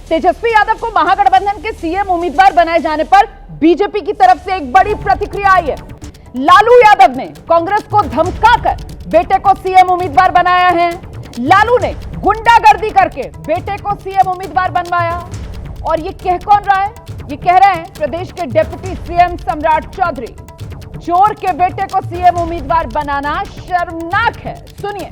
तेजस्वी यादव को महागठबंधन के सीएम उम्मीदवार बनाए जाने पर बीजेपी की तरफ से एक बड़ी प्रतिक्रिया आई है। लालू यादव ने कांग्रेस को धमकाकर बेटे को सीएम उम्मीदवार बनाया है। लालू ने गुंडागर्दी करके बेटे को सीएम उम्मीदवार बनवाया। और ये कह कौन रहा है? ये कह रहे हैं प्रदेश के डिप्टी सीएम सम्राट चौधरी। चोर के बेटे को सीएम उम्मीदवार बनाना शर्मनाक है। सुनिए।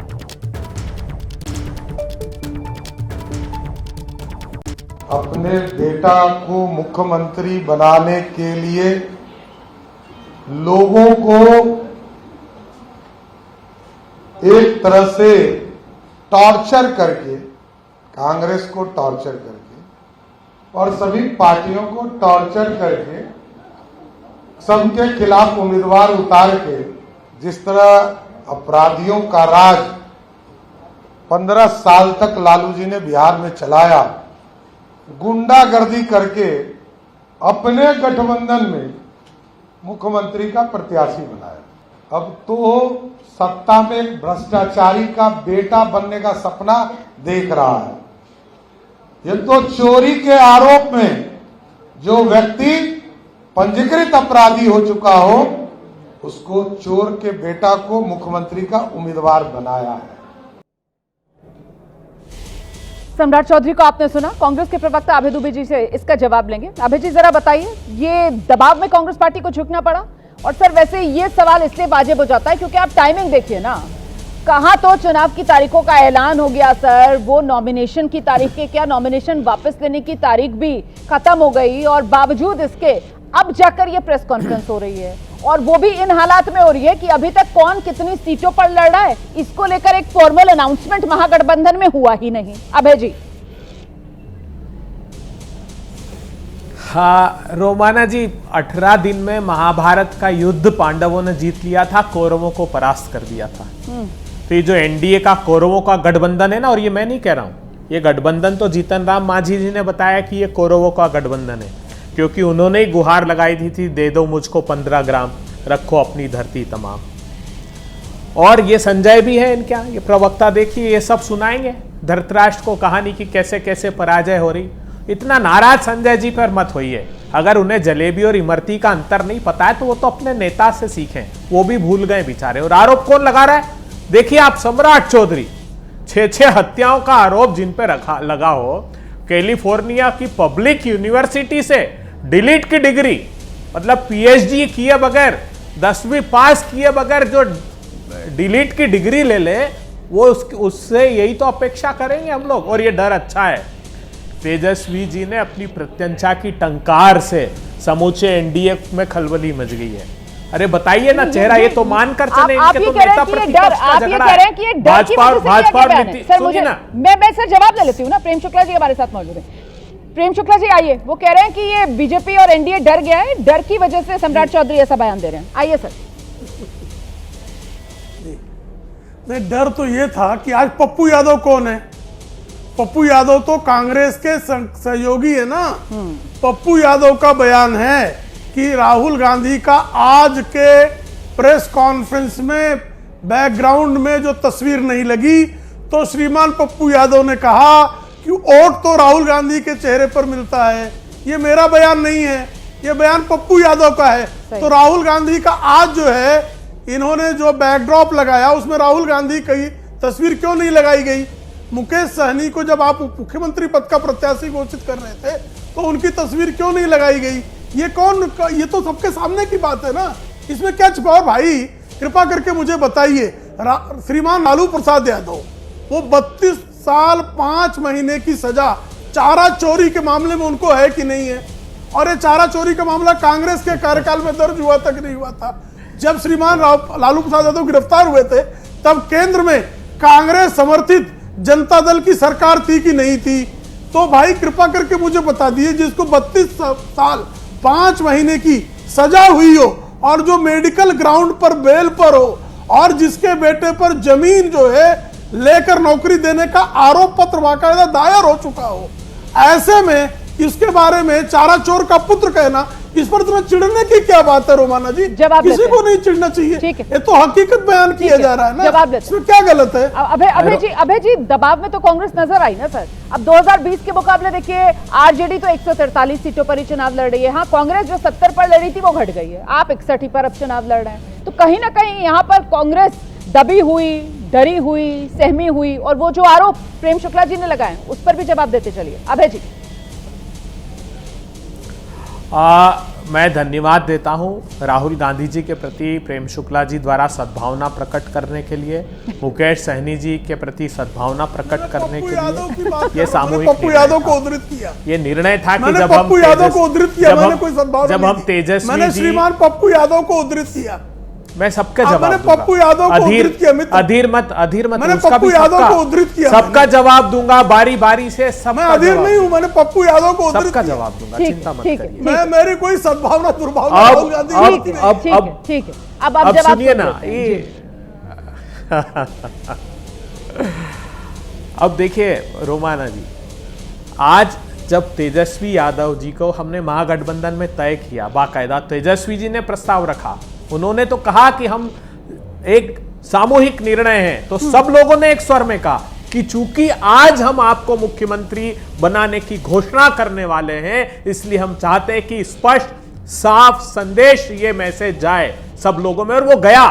अपने बेटा को मुख्यमंत्री बनाने के लिए लोगों को एक तरह से टॉर्चर करके, कांग्रेस को टॉर्चर करके और सभी पार्टियों को टॉर्चर करके सबके खिलाफ उम्मीदवार उतार के जिस तरह अपराधियों का राज 15 साल तक लालू जी ने बिहार में चलाया, गुंडागर्दी करके अपने गठबंधन में मुख्यमंत्री का प्रत्याशी बनाया। अब तो सत्ता में एक भ्रष्टाचारी का बेटा बनने का सपना देख रहा है। ये तो चोरी के आरोप में जो व्यक्ति पंजीकृत अपराधी हो चुका हो, उसको चोर के बेटा को मुख्यमंत्री का उम्मीदवार बनाया है। सम्राट चौधरी को आपने सुना। कांग्रेस के प्रवक्ता अभय दुबे जी से इसका जवाब लेंगे। अभय जी, जरा बताइए, ये दबाव में कांग्रेस पार्टी को झुकना पड़ा? और सर, वैसे ये सवाल इसलिए वाजिब हो जाता है क्योंकि आप टाइमिंग देखिए ना, कहां तो चुनाव की तारीखों का ऐलान हो गया सर, वो नॉमिनेशन की तारीख के क्या, नॉमिनेशन वापस लेने की तारीख भी खत्म हो गई और बावजूद इसके अब जाकर ये प्रेस कॉन्फ्रेंस हो रही है। और वो भी इन हालात में हो रही है कि अभी तक कौन कितनी सीटों पर लड़ रहा है, इसको लेकर एक फॉर्मल अनाउंसमेंट महागठबंधन में हुआ ही नहीं। अभय जी। हाँ रोमाना जी, 18 दिन में महाभारत का युद्ध पांडवों ने जीत लिया था, कौरवों को परास्त कर दिया था। तो ये जो एनडीए का कौरवों का गठबंधन है ना, और ये मैं नहीं कह रहा हूं, ये गठबंधन तो जीतन राम मांझी जी ने बताया कि ये कौरवों का गठबंधन है, क्योंकि उन्होंने ही गुहार लगाई थी दे दो मुझको 15 ग्राम, रखो अपनी धरती तमाम। और ये संजय भी है इनका, ये प्रवक्ता, देखिए ये सब सुनाएंगे धृतराष्ट्र को कहानी की कैसे कैसे पराजय हो रही। इतना नाराज संजय जी पर मत होइए। अगर उन्हें जलेबी और इमरती का अंतर नहीं पता है तो वो तो अपने नेता से सीखें, वो भी भूल गए बेचारे। और आरोप कौन लगा रहा है? देखिए आप, सम्राट चौधरी। 6 हत्याओं का आरोप जिन पे लगा हो, कैलिफोर्निया की पब्लिक यूनिवर्सिटी से डिलीट की डिग्री, मतलब पीएचडी किए बगैर, 10वीं पास किए बगैर जो डिलीट की डिग्री ले ले, वो उससे यही तो अपेक्षा करेंगे हम लोग। और ये डर अच्छा है, तेजस्वी जी ने अपनी प्रत्यंचा की टंकार से समूचे एनडीए में खलबली मच गई है। अरे बताइए ना, चेहरा ये तो मानकर चले, इनके तो नेता प्रतिपक्ष का झगड़ा है। भाजपा सुनिए ना, मैं सर जवाब ले लेती हूँ ना। प्रेम शुक्ला जी हमारे साथ मौजूद है। प्रेम शुक्ला जी आइए। वो कह रहे हैं कि ये बीजेपी और एनडीए डर गया है, डर की वजह से सम्राट चौधरी ऐसा बयान दे रहे हैं। आइए सर। नहीं, डर तो ये था कि आज पप्पू यादव कौन है? पप्पू यादव तो कांग्रेस के सहयोगी है ना। पप्पू यादव का बयान है कि राहुल गांधी का आज के प्रेस कॉन्फ्रेंस में बैकग्राउंड में जो तस्वीर नहीं लगी, तो श्रीमान पप्पू यादव ने कहा कि वोट तो राहुल गांधी के चेहरे पर मिलता है। ये मेरा बयान नहीं है, ये बयान पप्पू यादव का है। तो राहुल गांधी का आज जो है, इन्होंने जो बैकड्रॉप लगाया उसमें राहुल गांधी की तस्वीर क्यों नहीं लगाई गई? मुकेश सहनी को जब आप मुख्यमंत्री पद का प्रत्याशी घोषित कर रहे थे तो उनकी तस्वीर क्यों नहीं लगाई गई? ये ये तो सबके सामने की बात है ना, इसमें क्या छुपा? और भाई कृपा करके मुझे बताइए, श्रीमान लालू प्रसाद यादव, वो 32 साल 5 महीने की सजा चारा चोरी के मामले में उनको है कि नहीं है? और ये चारा चोरी का मामला कांग्रेस के कार्यकाल में दर्ज हुआ तक नहीं हुआ था। जब श्रीमान लालू प्रसाद यादव गिरफ्तार हुए थे तब केंद्र में कांग्रेस समर्थित जनता दल की सरकार थी कि नहीं थी? तो भाई कृपा करके मुझे बता दिए, जिसको 32 साल 5 महीने की सजा हुई हो और जो मेडिकल ग्राउंड पर बेल पर हो और जिसके बेटे पर जमीन जो है लेकर नौकरी देने का आरोप पत्र बाकायदा दायर हो चुका हो, ऐसे में इसके बारे में चारा चोर का पुत्र कहना, इस पर तुम्हें चिढ़ने की क्या बात है रोमाना जी? जवाब किसी लेते को हैं। नहीं चिढ़ना चाहिए, ठीक है। ये तो हकीकत बयान किया जा रहा है ना, जवाब लेते हैं। इसमें क्या गलत है? अभय जी दबाव में तो कांग्रेस नजर आई ना सर। अब 2020 के मुकाबले देखिए आरजेडी तो 143 सीटों पर ही चुनाव लड़ रही है। हाँ, कांग्रेस जो 70 पर लड़ी थी वो घट गई है, आप 61 पर अब चुनाव लड़ रहे हैं। तो कहीं ना कहीं यहाँ पर कांग्रेस दबी हुई, डरी हुई, सहमी हुई, और वो जो आरोप प्रेम शुक्ला जी ने लगाए उस पर भी जवाब देते चलिए अभय जी। मैं धन्यवाद देता हूं राहुल गांधी जी के प्रति प्रेम शुक्ला जी द्वारा सद्भावना प्रकट करने के लिए, मुकेश सहनी जी के प्रति सद्भावना प्रकट करने के लिए। ये सामूहिक पप्पू यादव को उद्धृत किया, ये निर्णय था कि मैंने जब हम पप्पू यादव को उद्धृत किया, मैंने कोई सद्भावना जब नहीं हम की। तेजस्वी मैंने जी, श्रीमान पप्पू यादव को उद्धृत किया। मैं सबका मैंने जवाब पप्पू यादव को उद्धृत किया, मित्र। अधीर मत मैंने उसका पप्पू भी यादव को उद्धृत किया, सबका जवाब दूंगा बारी बारी से। मैं सबका अधीर जवाब नहीं हूं, मैंने पप्पू यादव को उद्धृत सबका किया। जवाब दूंगा, ठीक चिंता मत ठीक है, करिए। मैं मेरी कोई सद्भावना दुर्भावना अब- राहुल गांधी अब- जी की नहीं। अब- ठीक है अब आप अब जवाब सुनिए सुन ना, लेते हैं। ये अब देखिए रोमाना जी, आज जब तेजस्वी यादव जी को हमने महागठबंधन में तय किया, बाकायदा तेजस्वी जी ने प्रस्ताव रखा, उन्होंने तो कहा कि हम एक सामूहिक निर्णय है, तो सब लोगों ने एक स्वर में कहा कि चूंकि आज हम आपको मुख्यमंत्री बनाने की घोषणा करने वाले हैं, इसलिए हम चाहते हैं कि स्पष्ट साफ संदेश ये मैसेज जाए सब लोगों में, और वो गया।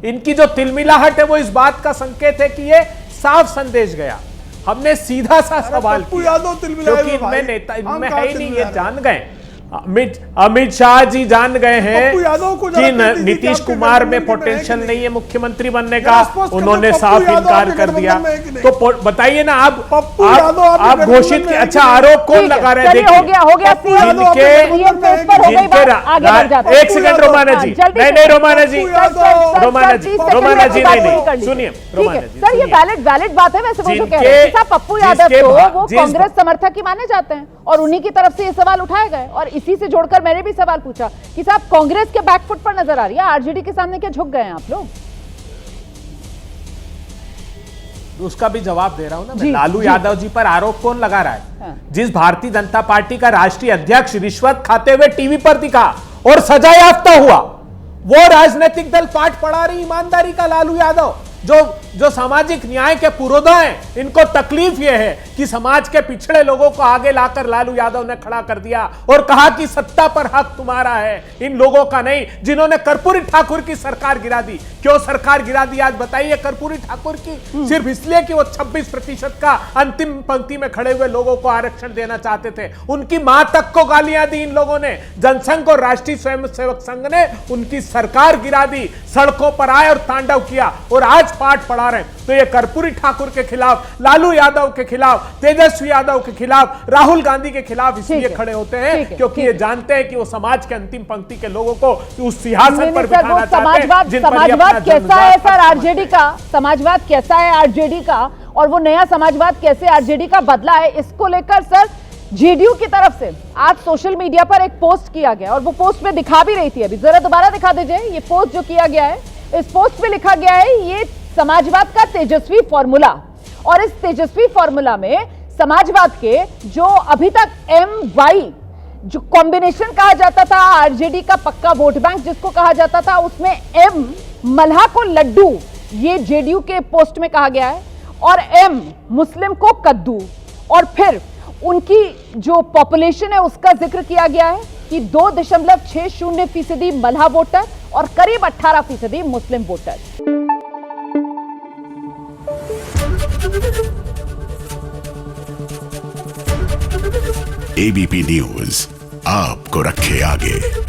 इनकी जो तिलमिलाहट है वो इस बात का संकेत है कि ये साफ संदेश गया। हमने सीधा सा सवाल पप्पू किया, यादव तिलमिलाए क्योंकि हुए भाई, इनमें नेता हम इनमें कहाँ है ही नहीं, ये तिलमिलाए? जान गए। अमित शाह जी जान गए हैं पप्पू यादव को जरा कि कह दीजिए कि नीतीश आपके कुमार में गठबंधन में है कि पोटेंशियल नहीं? नहीं है मुख्यमंत्री बनने जरा का, स्पष्ट कर दो, उन्होंने पप्पू साफ यादव इनकार आपके कर दिया। गठबंधन में है कि नहीं? तो बताइए ना, आप पप्पू यादव आपके आप गठबंधन घोषित में है अच्छा कि नहीं? आरोप कौन ठीक है, लगा रहे हैं? चलिए, देखिए, हो गया पप्पू यादव आपके जिनके- गठबंधन में है कि पर हो नहीं? गई बात, आगे बढ़ जाते हैं। एक सेकंड रोमाना जी, जल्दी नहीं से। नहीं रोमाना जी, पप्पू यादव, रोमाना जी, रोमाना जी, नहीं सुनिए रोमाना जी, सर, ये सुनिए। वैलिड बात है। वैसे वो जो कह जिनके- रहे हैं कि साहब पप्पू यादव जिसके तो भा- वो जिस- कांग्रेस समर्थक ही माने जाते हैं, और उन्हीं की तरफ से ये सवाल उठाए गए, और इसी से जोड़कर मैंने भी सवाल पूछा कि साहब कांग्रेस के बैकफुट पर नजर आ रही है, आरजेडी के सामने क्या झुक गए हैं आप लोग? उसका भी जवाब दे रहा हूं ना मैं। जी, लालू जी। यादव जी पर आरोप कौन लगा रहा है? हाँ। जिस भारतीय जनता पार्टी का राष्ट्रीय अध्यक्ष रिश्वत खाते हुए टीवी पर दिखा और सजा याफ्ता हुआ, वो राजनीतिक दल पाठ पढ़ा रही ईमानदारी का लालू यादव, जो सामाजिक न्याय के पुरोधा हैं। इनको तकलीफ यह है कि समाज के पिछड़े लोगों को आगे लाकर लालू यादव ने खड़ा कर दिया और कहा कि सत्ता पर हक तुम्हारा है, इन लोगों का नहीं, जिन्होंने कर्पूरी ठाकुर की सरकार गिरा दी। क्यों सरकार गिरा दी आज बताइए कर्पूरी ठाकुर की? सिर्फ इसलिए कि वो 26% का अंतिम पंक्ति में खड़े हुए लोगों को आरक्षण देना चाहते थे। उनकी मां तक को गालियां दी इन लोगों ने। जनसंघ और राष्ट्रीय स्वयंसेवक संघ ने उनकी सरकार गिरा दी, सड़कों पर आए और तांडव किया, और आज पाठ पढ़ा रहे हैं। तो ये कर्पूरी ठाकुर के खिलाफ, लालू यादव के खिलाफ, तेजस्वी यादव के खिलाफ, राहुल गांधी के खिलाफ इसलिए खड़े होते हैं क्योंकि ये जानते हैं कि वो समाज के अंतिम पंक्ति के लोगों को उस सिंहासन पर बिठाना चाहते हैं जिन पर ये अपना समाजवाद कैसा है जन्मजात सर हक आरजेडी का? समाजवाद कैसा है आरजेडी का, और वो नया समाजवाद कैसे आरजेडी का बदला है, इसको लेकर सर जेडीयू की तरफ से आज सोशल मीडिया पर एक पोस्ट किया गया, और वो पोस्ट में दिखा भी रही थी, अभी जरा दोबारा दिखा दीजिए। ये पोस्ट जो किया गया है, इस पोस्ट में लिखा गया है ये समाजवाद का तेजस्वी फॉर्मूला, और इस तेजस्वी फॉर्मूला में समाजवाद के जो अभी तक MY जो कॉम्बिनेशन कहा जाता था, आरजेडी का पक्का वोट बैंक जिसको कहा जाता था, उसमें M मल्हा को लड्डू, ये जेडीयू के पोस्ट में कहा गया है, और M मुस्लिम को कद्दू, और फिर उनकी जो पॉपुलेशन है उसका जिक्र किया गया है कि 2.60% मल्हा वोटर और करीब 18% मुस्लिम वोटर। एबीपी न्यूज आपको रखे आगे।